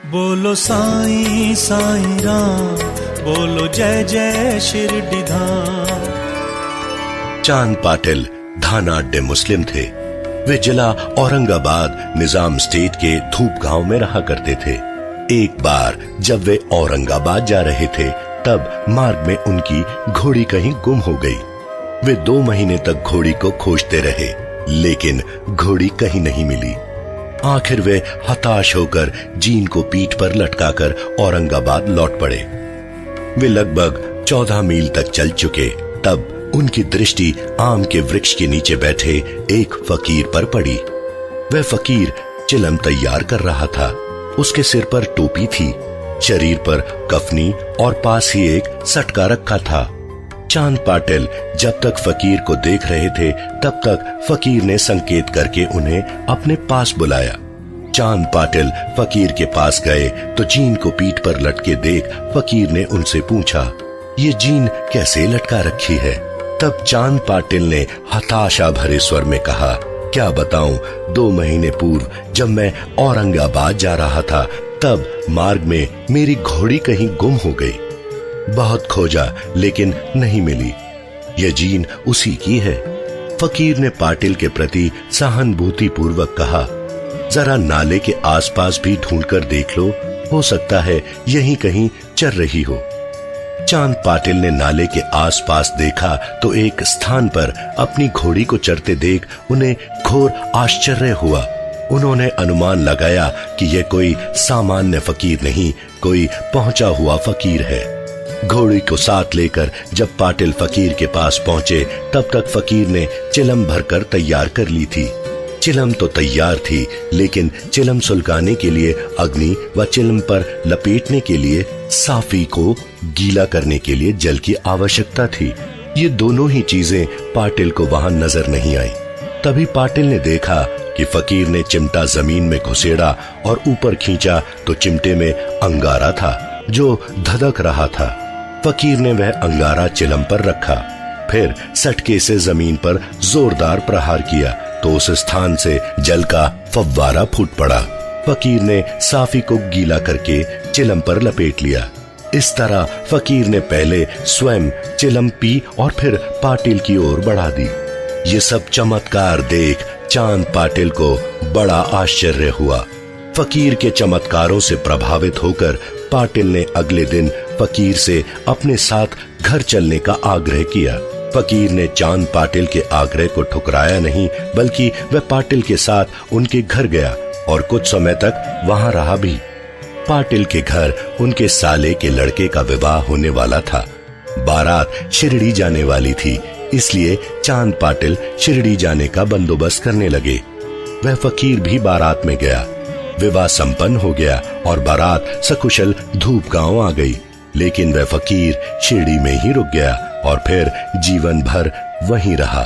बोलो साईं साईं राम, बोलो जय जय शिरडी धाम। चांद पाटिल धानाड्डे मुस्लिम थे। वे जिला औरंगाबाद निजाम स्टेट के धूप गांव में रहा करते थे। एक बार जब वे औरंगाबाद जा रहे थे तब मार्ग में उनकी घोड़ी कहीं गुम हो गई। वे 2 महीने तक घोड़ी को खोजते रहे, लेकिन घोड़ी कहीं नहीं मिली। आखिर वे हताश होकर जीन को पीठ पर लटकाकर औरंगाबाद लौट पड़े। वे लगभग 14 मील तक चल चुके तब उनकी दृष्टि आम के वृक्ष के नीचे बैठे एक फकीर पर पड़ी। वह फकीर चिलम तैयार कर रहा था। उसके सिर पर टोपी थी, शरीर पर कफनी और पास ही एक सटका रखा था। चांद पाटिल जब तक फकीर को देख रहे थे तब तक फकीर ने संकेत करके उन्हें अपने पास बुलाया। चांद पाटिल फकीर के पास गए तो जीन को पीठ पर लटके देख फकीर ने उनसे पूछा, ये जीन कैसे लटका रखी है? तब चांद पाटिल ने हताशा भरे स्वर में कहा, क्या बताऊं, 2 महीने पूर्व जब मैं औरंगाबाद जा रहा था तब मार्ग में मेरी घोड़ी कहीं गुम हो गई। बहुत खोजा लेकिन नहीं मिली। यह जीन उसी की है। फकीर ने पाटिल के प्रति सहानुभूति पूर्वक कहा, जरा नाले के आसपास भी ढूंढकर देख लो, हो सकता है यहीं कहीं चर रही हो। चांद पाटिल ने नाले के आसपास देखा तो एक स्थान पर अपनी घोड़ी को चरते देख उन्हें घोर आश्चर्य हुआ। उन्होंने अनुमान लगाया कि यह कोई सामान्य फकीर नहीं, कोई पहुंचा हुआ फकीर है। घोड़ी को साथ लेकर जब पाटिल फकीर के पास पहुंचे तब तक फकीर ने चिलम भरकर तैयार कर ली थी। चिलम तो तैयार थी, लेकिन चिलम सुलगाने के लिए अग्नि व चिलम पर लपेटने के लिए साफी को गीला करने के लिए जल की आवश्यकता थी। ये दोनों ही चीजें पाटिल को वहां नजर नहीं आई। तभी पाटिल ने देखा कि फकीर ने चिमटा जमीन में घुसेड़ा और ऊपर खींचा तो चिमटे में अंगारा था जो धधक रहा था। फकीर ने वह अंगारा चिलम पर रखा, फिर सटके से जमीन पर जोरदार प्रहार किया तो उस स्थान से जल का फव्वारा फूट पड़ा। फकीर ने साफी को गीला करके चिलम पर लपेट लिया। इस तरह फकीर ने पहले स्वयं चिलम पी और फिर पाटिल की ओर बढ़ा दी। ये सब चमत्कार देख चांद पाटिल को बड़ा आश्चर्य हुआ। फकीर के चमत्कारों से प्रभावित होकर पाटिल ने अगले दिन फकीर से अपने साथ घर चलने का आग्रह किया। फकीर ने चांद पाटिल के आग्रह को ठुकराया नहीं, बल्कि वह पाटिल के साथ उनके घर गया और कुछ समय तक वहां रहा भी। पाटिल के घर उनके साले के लड़के का विवाह होने वाला था। बारात शिरडी जाने वाली थी, इसलिए चांद पाटिल शिरडी जाने का बंदोबस्त करने लगे। वह फकीर भी बारात में गया। विवाह संपन्न हो गया और बारात सकुशल धूप गांव आ गई, लेकिन वह फकीर शिरडी में ही रुक गया और फिर जीवन भर वहीं रहा।